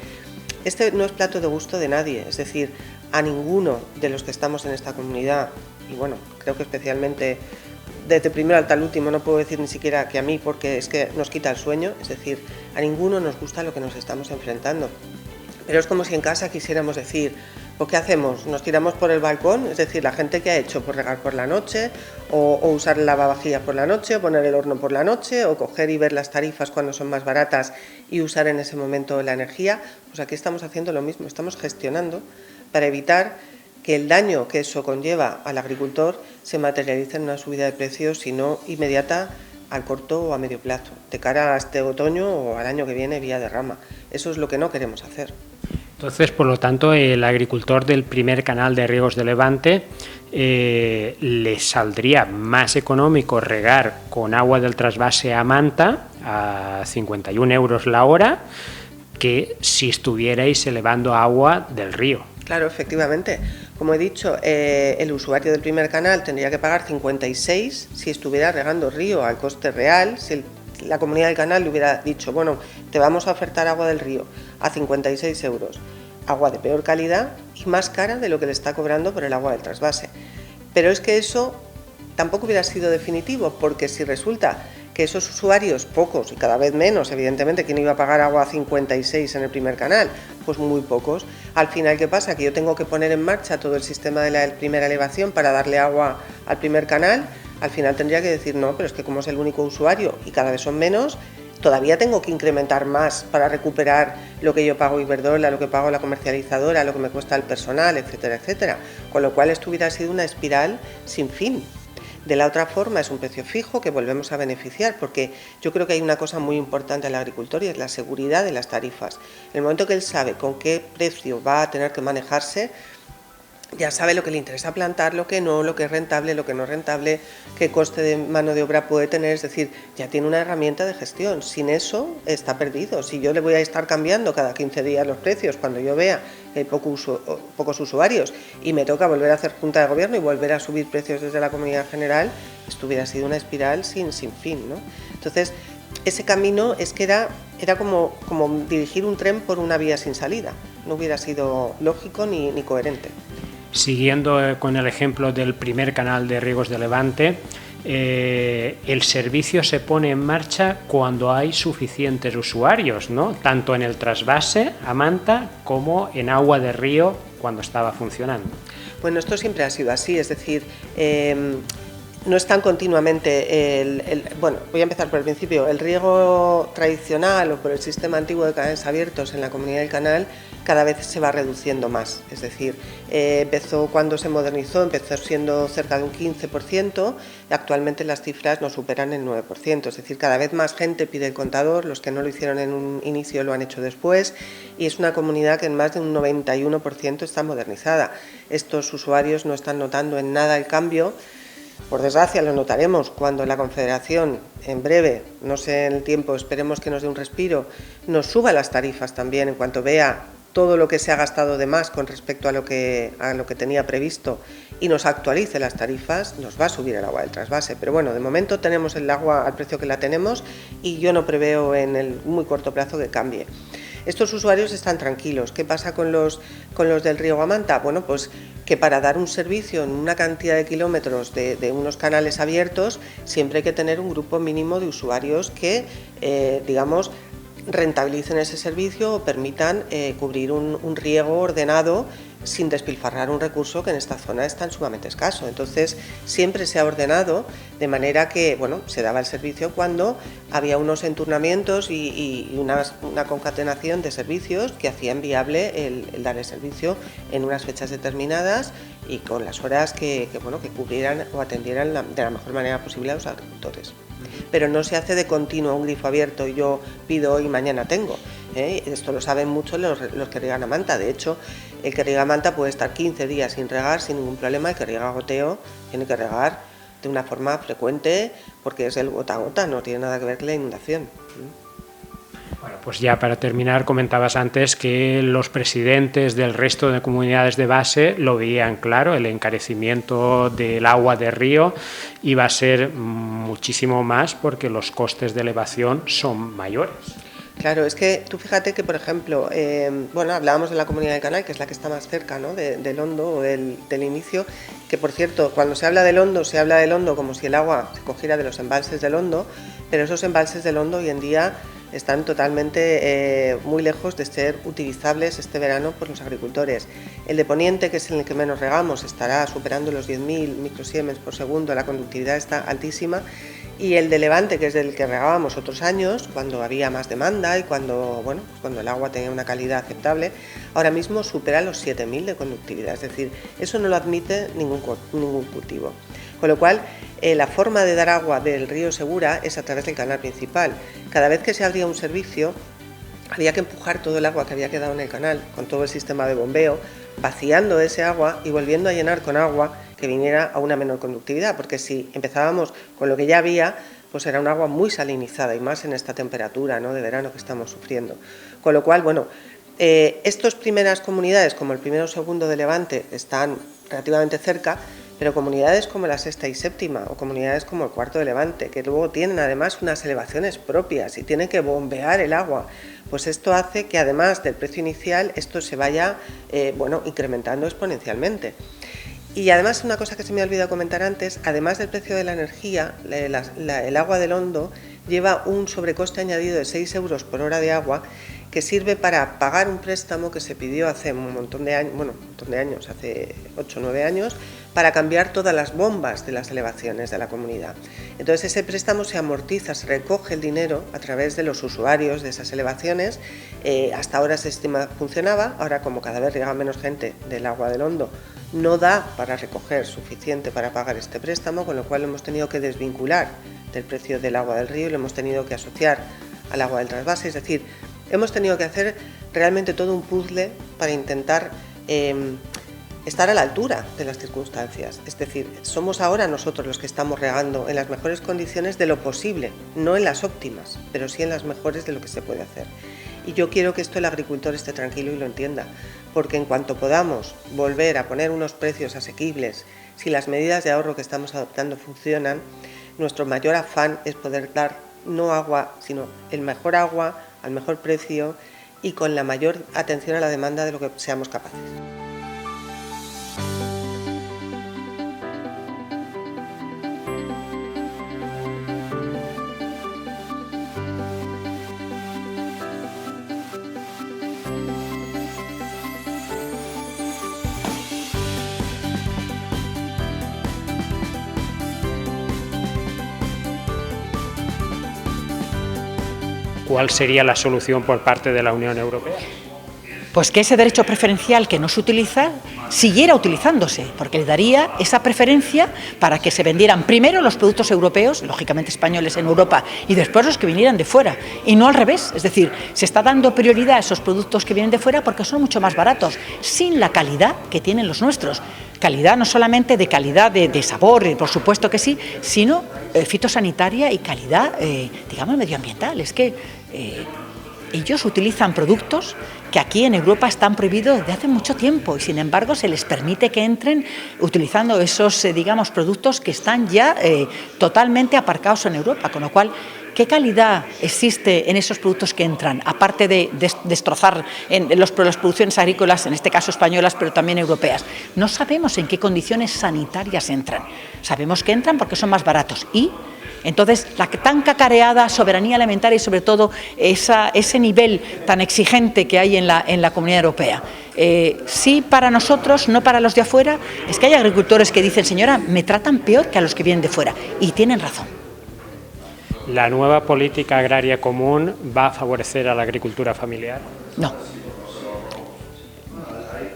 Este no es plato de gusto de nadie, es decir, a ninguno de los que estamos en esta comunidad, y bueno, creo que especialmente desde primero hasta el último, no puedo decir ni siquiera que a mí, porque es que nos quita el sueño, es decir, a ninguno nos gusta lo que nos estamos enfrentando. Pero es como si en casa quisiéramos decir, pues ¿qué hacemos? ¿Nos tiramos por el balcón? Es decir, la gente que ha hecho por regar por la noche, o usar el lavavajillas por la noche, o poner el horno por la noche, o coger y ver las tarifas cuando son más baratas y usar en ese momento la energía, pues aquí estamos haciendo lo mismo, estamos gestionando para evitar que el daño que eso conlleva al agricultor se materialice en una subida de precios, sino inmediata, al corto o a medio plazo, de cara a este otoño o al año que viene vía derrama. Eso es lo que no queremos hacer. Entonces, por lo tanto, el agricultor del primer canal de riegos de Levante le saldría más económico regar con agua del trasvase a Manta a 51 euros la hora que si estuvierais elevando agua del río. Claro, efectivamente. Como he dicho, el usuario del primer canal tendría que pagar 56 si estuviera regando río al coste real. Si la comunidad del canal le hubiera dicho, bueno, te vamos a ofertar agua del río a 56 euros, agua de peor calidad y más cara de lo que le está cobrando por el agua del trasvase. Pero es que eso tampoco hubiera sido definitivo, porque si resulta que esos usuarios, pocos y cada vez menos, evidentemente, ¿quién iba a pagar agua a 56 en el primer canal? Pues muy pocos. Al final, ¿qué pasa? Que yo tengo que poner en marcha todo el sistema de la primera elevación para darle agua al primer canal. Al final tendría que decir, no, pero es que como es el único usuario y cada vez son menos, todavía tengo que incrementar más para recuperar lo que yo pago Iberdrola, lo que pago la comercializadora, lo que me cuesta el personal, etcétera, etcétera. Con lo cual esto hubiera sido una espiral sin fin. De la otra forma es un precio fijo que volvemos a beneficiar, porque yo creo que hay una cosa muy importante al agricultor y es la seguridad de las tarifas. En el momento que él sabe con qué precio va a tener que manejarse, ya sabe lo que le interesa plantar, lo que no, lo que es rentable, lo que no es rentable, qué coste de mano de obra puede tener, es decir, ya tiene una herramienta de gestión. Sin eso está perdido. Si yo le voy a estar cambiando cada 15 días los precios cuando yo vea que hay pocos usuarios y me toca volver a hacer junta de gobierno y volver a subir precios desde la comunidad general, esto hubiera sido una espiral sin fin, ¿no? Entonces, ese camino es que era como dirigir un tren por una vía sin salida. No hubiera sido lógico ni coherente. Siguiendo con el ejemplo del primer canal de riegos de Levante, el servicio se pone en marcha cuando hay suficientes usuarios, ¿no? Tanto en el trasvase a Manta como en agua de río cuando estaba funcionando. Bueno, esto siempre ha sido así, es decir, no están continuamente, bueno, voy a empezar por el principio, el riego tradicional o por el sistema antiguo de canales abiertos en la comunidad del canal cada vez se va reduciendo más, es decir, empezó cuando se modernizó, empezó siendo cerca de un 15%, y actualmente las cifras no superan el 9%, es decir, cada vez más gente pide el contador, los que no lo hicieron en un inicio lo han hecho después, y es una comunidad que en más de un 91% está modernizada. Estos usuarios no están notando en nada el cambio. Por desgracia lo notaremos cuando la Confederación, en breve, no sé en el tiempo, esperemos que nos dé un respiro, nos suba las tarifas también en cuanto vea todo lo que se ha gastado de más con respecto a lo que tenía previsto y nos actualice las tarifas, nos va a subir el agua del trasvase. Pero bueno, de momento tenemos el agua al precio que la tenemos y yo no preveo en el muy corto plazo que cambie. Estos usuarios están tranquilos. ¿Qué pasa con los del riego a Manta? Bueno, pues que para dar un servicio en una cantidad de kilómetros de unos canales abiertos, siempre hay que tener un grupo mínimo de usuarios que, digamos, rentabilicen ese servicio o permitan cubrir un riego ordenado sin despilfarrar un recurso que en esta zona es tan sumamente escaso. Entonces, siempre se ha ordenado de manera que, bueno, se daba el servicio cuando había unos enturnamientos y una concatenación de servicios que hacían viable el dar el servicio en unas fechas determinadas y con las horas que cubrieran o atendieran de la mejor manera posible a los agricultores. Pero no se hace de continuo un grifo abierto y yo pido hoy y mañana tengo. Esto lo saben mucho los que riegan a Manta. De hecho, el que riega a Manta puede estar 15 días sin regar sin ningún problema. El que riega a goteo tiene que regar de una forma frecuente porque es el gota a gota, no tiene nada que ver con la inundación. Bueno, pues ya para terminar, comentabas antes que los presidentes del resto de comunidades de base lo veían claro, el encarecimiento del agua de río iba a ser muchísimo más porque los costes de elevación son mayores. Claro, es que tú fíjate que, por ejemplo, hablábamos de la comunidad del canal, que es la que está más cerca, ¿no?, del Hondo o del inicio, que por cierto, cuando se habla del Hondo como si el agua se cogiera de los embalses del Hondo, pero esos embalses del Hondo hoy en día están totalmente muy lejos de ser utilizables este verano por los agricultores. El de Poniente, que es en el que menos regamos, estará superando los 10.000 microsiemens por segundo, la conductividad está altísima, y el de Levante, que es del que regábamos otros años, cuando había más demanda y cuando el agua tenía una calidad aceptable, ahora mismo supera los 7.000 de conductividad, es decir, eso no lo admite ningún cultivo. Con lo cual, la forma de dar agua del río Segura es a través del canal principal. Cada vez que se abría un servicio, había que empujar todo el agua que había quedado en el canal, con todo el sistema de bombeo, vaciando ese agua y volviendo a llenar con agua que viniera a una menor conductividad, porque si empezábamos con lo que ya había, pues era un agua muy salinizada y más en esta temperatura, ¿no?, de verano que estamos sufriendo. Con lo cual, estas primeras comunidades, como el primero o segundo de Levante, están relativamente cerca, pero comunidades como la sexta y séptima o comunidades como el cuarto de Levante, que luego tienen además unas elevaciones propias y tienen que bombear el agua, pues esto hace que además del precio inicial esto se vaya incrementando exponencialmente. Y además una cosa que se me ha olvidado comentar antes, además del precio de la energía, el agua del Hondo lleva un sobrecoste añadido de 6 euros por hora de agua, que sirve para pagar un préstamo que se pidió hace un montón de años, hace 8 o 9 años, para cambiar todas las bombas de las elevaciones de la comunidad. Entonces ese préstamo se amortiza, se recoge el dinero a través de los usuarios de esas elevaciones. Hasta ahora ese sistema funcionaba, ahora como cada vez llega menos gente del agua del Hondo, no da para recoger suficiente para pagar este préstamo, con lo cual lo hemos tenido que desvincular del precio del agua del río y lo hemos tenido que asociar al agua del trasvase. Es decir, hemos tenido que hacer realmente todo un puzzle para intentar estar a la altura de las circunstancias. Es decir, somos ahora nosotros los que estamos regando en las mejores condiciones de lo posible, no en las óptimas, pero sí en las mejores de lo que se puede hacer. Y yo quiero que esto el agricultor esté tranquilo y lo entienda, porque en cuanto podamos volver a poner unos precios asequibles, si las medidas de ahorro que estamos adoptando funcionan, nuestro mayor afán es poder dar no agua, sino el mejor agua al mejor precio y con la mayor atención a la demanda de lo que seamos capaces. ¿Cuál sería la solución por parte de la Unión Europea? Pues que ese derecho preferencial que no se utiliza siguiera utilizándose, porque le daría esa preferencia para que se vendieran primero los productos europeos, lógicamente españoles en Europa, y después los que vinieran de fuera, y no al revés. Es decir, se está dando prioridad a esos productos que vienen de fuera porque son mucho más baratos, sin la calidad que tienen los nuestros. Calidad no solamente de calidad de sabor, por supuesto que sí, sino fitosanitaria y calidad, digamos, medioambiental. Es que ellos utilizan productos que aquí en Europa están prohibidos desde hace mucho tiempo y sin embargo se les permite que entren utilizando esos, digamos, productos que están ya totalmente aparcados en Europa, con lo cual, ¿qué calidad existe en esos productos que entran? Aparte de destrozar las producciones agrícolas, en este caso españolas, pero también europeas. No sabemos en qué condiciones sanitarias entran. Sabemos que entran porque son más baratos y entonces la tan cacareada soberanía alimentaria y sobre todo ese nivel tan exigente que hay en la Comunidad Europea. Sí para nosotros, no para los de afuera. Es que hay agricultores que dicen, señora, me tratan peor que a los que vienen de fuera y tienen razón. ¿La nueva política agraria común va a favorecer a la agricultura familiar? No.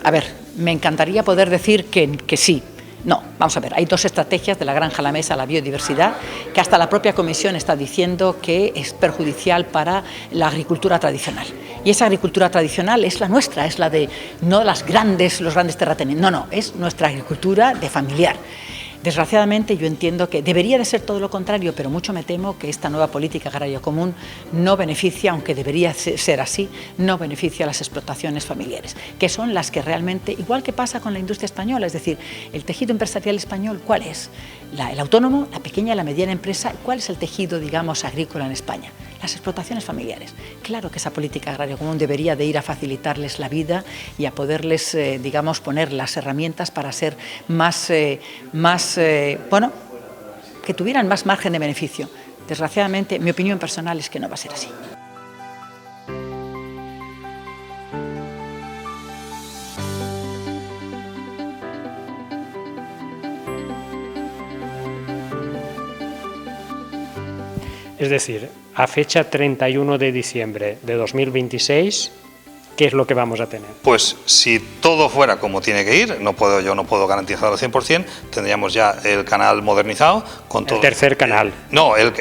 A ver, me encantaría poder decir que sí. No, vamos a ver, hay dos estrategias de la granja a la mesa, la biodiversidad, que hasta la propia Comisión está diciendo que es perjudicial para la agricultura tradicional. Y esa agricultura tradicional es la nuestra, es la de no los grandes terratenientes, no, es nuestra agricultura de familiar. Desgraciadamente yo entiendo que debería de ser todo lo contrario, pero mucho me temo que esta nueva política agraria común no beneficia, aunque debería ser así, no beneficia a las explotaciones familiares, que son las que realmente, igual que pasa con la industria española, es decir, el tejido empresarial español, ¿cuál es? El autónomo, la pequeña y la mediana empresa, ¿cuál es el tejido, digamos, agrícola en España? Las explotaciones familiares. Claro que esa política agraria común debería de ir a facilitarles la vida y a poderles, digamos, poner las herramientas para ser bueno, que tuvieran más margen de beneficio. Desgraciadamente, mi opinión personal es que no va a ser así. Es decir, a fecha 31 de diciembre de 2026, ¿qué es lo que vamos a tener? Pues si todo fuera como tiene que ir, yo no puedo garantizarlo al 100%, tendríamos ya el canal modernizado con todo. El tercer canal. No, el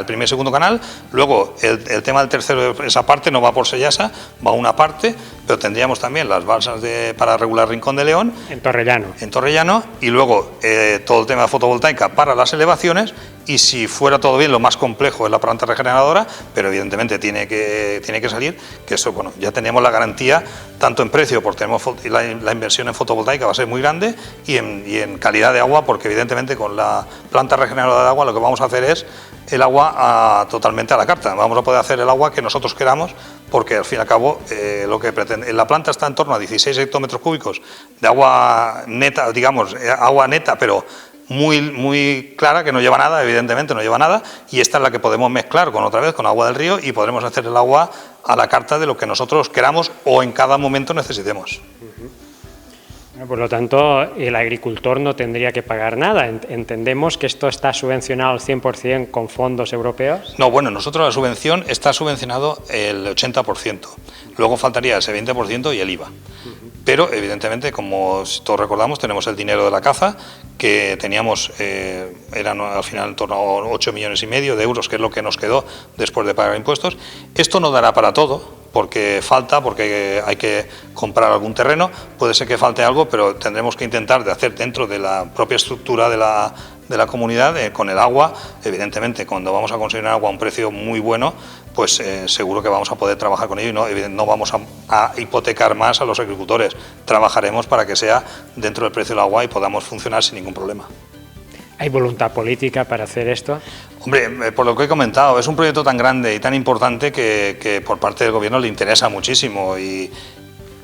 primer y segundo canal, luego el tema del tercero, esa parte no va por Sellasa, va una parte, pero tendríamos también las balsas para regular Rincón de León. En Torrellano. Y luego todo el tema de fotovoltaica para las elevaciones. Y si fuera todo bien, lo más complejo es la planta regeneradora, pero evidentemente tiene que salir, que eso, bueno, ya tenemos la garantía, tanto en precio, porque la inversión en fotovoltaica va a ser muy grande, y en calidad de agua, porque evidentemente con la planta regeneradora de agua lo que vamos a hacer es el agua totalmente a la carta. Vamos a poder hacer el agua que nosotros queramos, porque al fin y al cabo lo que pretende, la planta está en torno a 16 hectómetros cúbicos de agua neta, digamos, agua neta, pero muy clara, que no lleva nada, evidentemente no lleva nada, y esta es la que podemos mezclar con otra vez con agua del río y podremos hacer el agua a la carta de lo que nosotros queramos o en cada momento necesitemos. Por lo tanto, el agricultor no tendría que pagar nada. ¿Entendemos que esto está subvencionado al 100% con fondos europeos? No, bueno, nosotros la subvención está subvencionado el 80%. Luego faltaría ese 20% y el IVA. Pero, evidentemente, como todos recordamos, tenemos el dinero de la caza, que teníamos, eran al final en torno a 8,5 millones de euros, que es lo que nos quedó después de pagar impuestos. Esto no dará para todo, porque falta, porque hay que comprar algún terreno, puede ser que falte algo, pero tendremos que intentar de hacer dentro de la propia estructura de la comunidad, con el agua. Evidentemente, cuando vamos a conseguir agua a un precio muy bueno, pues seguro que vamos a poder trabajar con ello y no vamos a hipotecar más a los agricultores. Trabajaremos para que sea dentro del precio del agua y podamos funcionar sin ningún problema. ¿Hay voluntad política para hacer esto? Hombre, por lo que he comentado, es un proyecto tan grande y tan importante que por parte del Gobierno le interesa muchísimo, y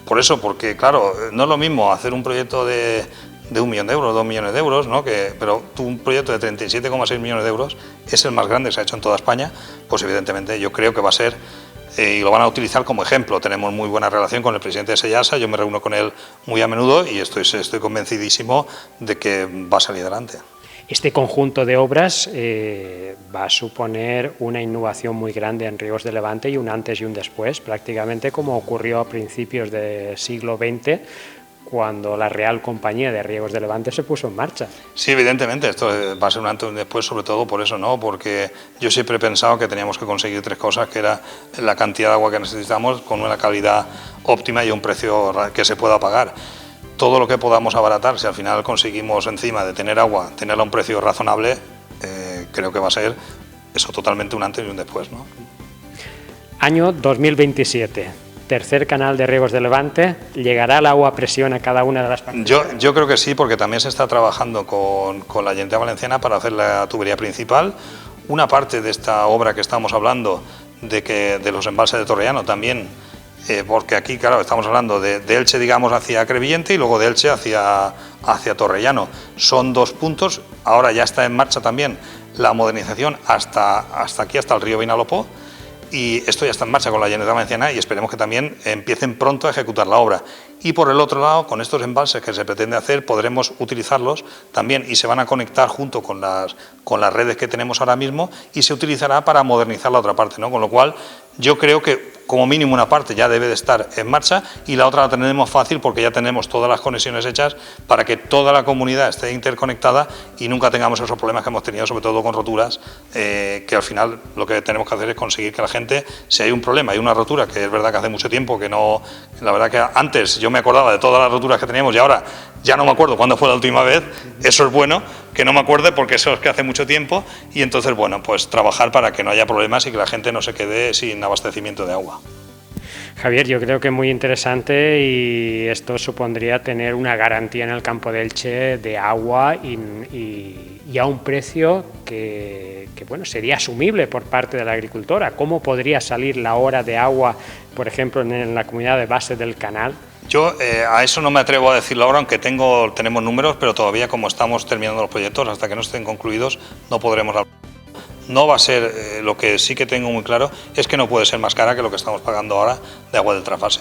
por eso, porque claro, no es lo mismo hacer un proyecto de 1 millón de euros, 2 millones de euros, ¿no? Pero un proyecto de 37,6 millones de euros es el más grande que se ha hecho en toda España, pues evidentemente yo creo que va a ser, y lo van a utilizar como ejemplo. Tenemos muy buena relación con el presidente de Sellasa, yo me reúno con él muy a menudo y estoy convencidísimo de que va a salir adelante. Este conjunto de obras va a suponer una innovación muy grande en Riegos de Levante y un antes y un después, prácticamente como ocurrió a principios del siglo XX, cuando la Real Compañía de Riegos de Levante se puso en marcha. Sí, evidentemente, esto va a ser un antes y un después, sobre todo por eso, ¿no? Porque yo siempre he pensado que teníamos que conseguir 3 cosas, que era la cantidad de agua que necesitamos con una calidad óptima y un precio que se pueda pagar. Todo lo que podamos abaratar, si al final conseguimos encima de tener agua, tenerla a un precio razonable, creo que va a ser eso totalmente un antes y un después, ¿no? Año 2027, tercer canal de Riegos de Levante, ¿llegará el agua a presión a cada una de las partes? Yo creo que sí, porque también se está trabajando con la Generalitat Valenciana para hacer la tubería principal. Una parte de esta obra que estamos hablando, de los embalses de Torrellano también, porque aquí, claro, estamos hablando de Elche, digamos, hacia Crevillente y luego de Elche hacia Torrellano. Son 2 puntos, ahora ya está en marcha también la modernización hasta aquí, hasta el río Vinalopó, y esto ya está en marcha con la Generalitat Valenciana y esperemos que también empiecen pronto a ejecutar la obra. Y por el otro lado, con estos embalses que se pretende hacer, podremos utilizarlos también y se van a conectar junto con las redes que tenemos ahora mismo y se utilizará para modernizar la otra parte, ¿no? Con lo cual, yo creo que como mínimo una parte ya debe de estar en marcha y la otra la tendremos fácil porque ya tenemos todas las conexiones hechas para que toda la comunidad esté interconectada y nunca tengamos esos problemas que hemos tenido, sobre todo con roturas, que al final lo que tenemos que hacer es conseguir que la gente, si hay un problema, hay una rotura, que es verdad que hace mucho tiempo que no, la verdad que antes yo me acordaba de todas las roturas que teníamos y ahora ya no me acuerdo cuándo fue la última vez. Eso es bueno, que no me acuerde porque eso es que hace mucho tiempo, y entonces, bueno, pues trabajar para que no haya problemas y que la gente no se quede sin abastecimiento de agua. Javier, yo creo que es muy interesante y esto supondría tener una garantía en el campo de Elche de agua y a un precio que bueno, sería asumible por parte de la agricultora. ¿Cómo podría salir la hora de agua, por ejemplo, en la comunidad de base del canal? Yo a eso no me atrevo a decirlo ahora, aunque tenemos números, pero todavía como estamos terminando los proyectos, hasta que no estén concluidos, no podremos hablar. No va a ser, lo que sí que tengo muy claro es que no puede ser más cara que lo que estamos pagando ahora de agua del trasvase.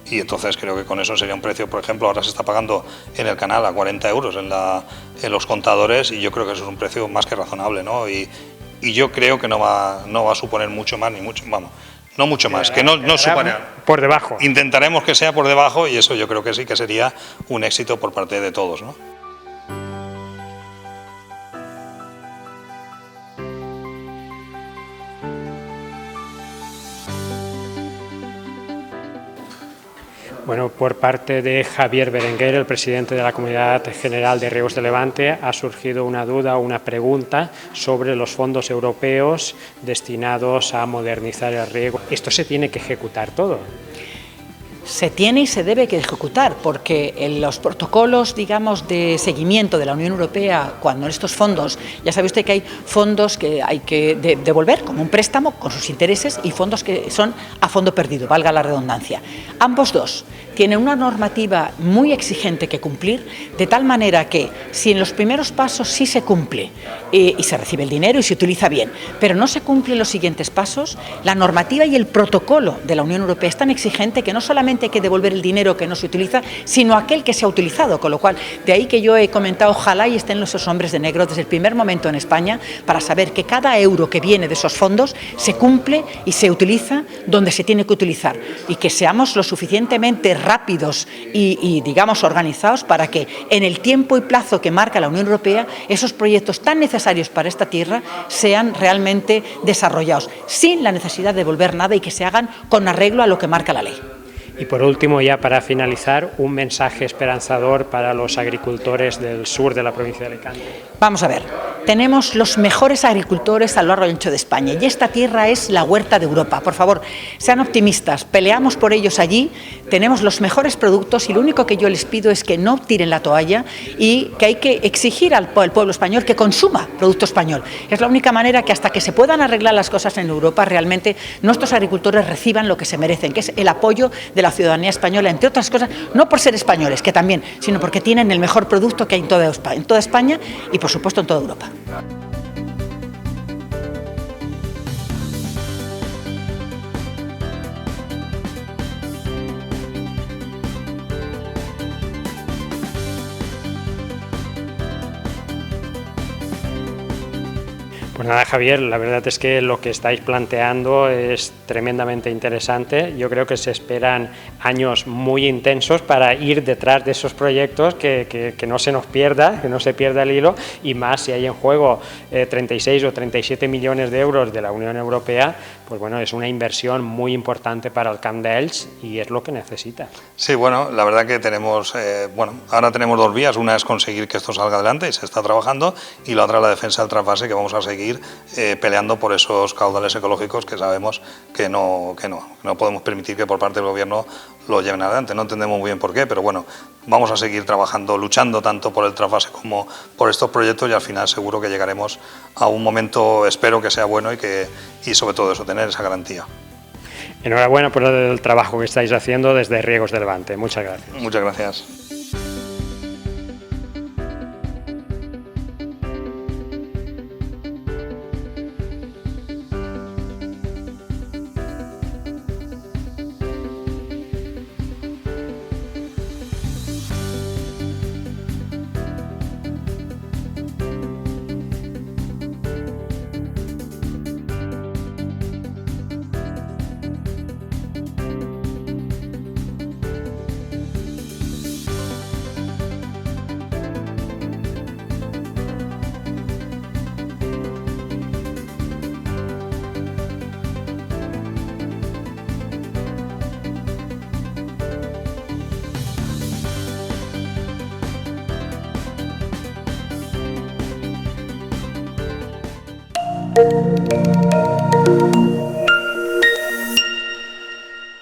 Y entonces creo que con eso sería un precio, por ejemplo, ahora se está pagando en el canal a 40 euros en los contadores, y yo creo que eso es un precio más que razonable, ¿no? Y yo creo que no va a suponer mucho más, ni mucho, vamos, no mucho más, que no supone. Por debajo. Intentaremos que sea por debajo y eso yo creo que sí que sería un éxito por parte de todos, ¿no? Bueno, por parte de Javier Berenguer, el presidente de la Comunidad General de Riegos de Levante, ha surgido una duda, una pregunta sobre los fondos europeos destinados a modernizar el riego. ¿Esto se tiene que ejecutar todo? se tiene y se debe que ejecutar, porque en los protocolos, digamos, de seguimiento de la Unión Europea, cuando estos fondos, ya sabe usted que hay fondos que hay que devolver como un préstamo con sus intereses y fondos que son a fondo perdido, valga la redundancia. Ambos dos tienen una normativa muy exigente que cumplir, de tal manera que si en los primeros pasos sí se cumple y se recibe el dinero y se utiliza bien, pero no se cumplen los siguientes pasos, la normativa y el protocolo de la Unión Europea es tan exigente que no solamente hay que devolver el dinero que no se utiliza, sino aquel que se ha utilizado, con lo cual, de ahí que yo he comentado, ojalá y estén esos hombres de negro desde el primer momento en España para saber que cada euro que viene de esos fondos se cumple y se utiliza donde se tiene que utilizar y que seamos lo suficientemente rápidos y digamos organizados para que en el tiempo y plazo que marca la Unión Europea esos proyectos tan necesarios para esta tierra sean realmente desarrollados sin la necesidad de devolver nada y que se hagan con arreglo a lo que marca la ley. Y por último, ya para finalizar, un mensaje esperanzador para los agricultores del sur de la provincia de Alicante. Vamos a ver, tenemos los mejores agricultores a lo largo y ancho de España y esta tierra es la huerta de Europa. Por favor, sean optimistas, peleamos por ellos allí, tenemos los mejores productos y lo único que yo les pido es que no tiren la toalla y que hay que exigir al pueblo español que consuma producto español. Es la única manera que hasta que se puedan arreglar las cosas en Europa realmente nuestros agricultores reciban lo que se merecen, que es el apoyo de la ciudadanía española, entre otras cosas, no por ser españoles, que también, sino porque tienen el mejor producto que hay en toda España y por supuesto en toda Europa. Pues nada, Javier, la verdad es que lo que estáis planteando es tremendamente interesante. Yo creo que se esperan años muy intensos para ir detrás de esos proyectos, que no se nos pierda, que no se pierda el hilo, y más si hay en juego 36 o 37 millones de euros de la Unión Europea, pues bueno, es una inversión muy importante para el Camp de Elx y es lo que necesita. Sí, bueno, la verdad que tenemos, ahora tenemos dos vías. Una es conseguir que esto salga adelante y se está trabajando, y la otra la defensa del trasvase, que vamos a seguir peleando por esos caudales ecológicos que sabemos que no podemos permitir que por parte del gobierno lo lleven adelante. No entendemos muy bien por qué, pero bueno, vamos a seguir trabajando, luchando tanto por el trasvase como por estos proyectos, y al final seguro que llegaremos a un momento, espero que sea bueno, y sobre todo eso, tener esa garantía. Enhorabuena por el trabajo que estáis haciendo desde Riegos de Levante. Muchas gracias. Muchas gracias.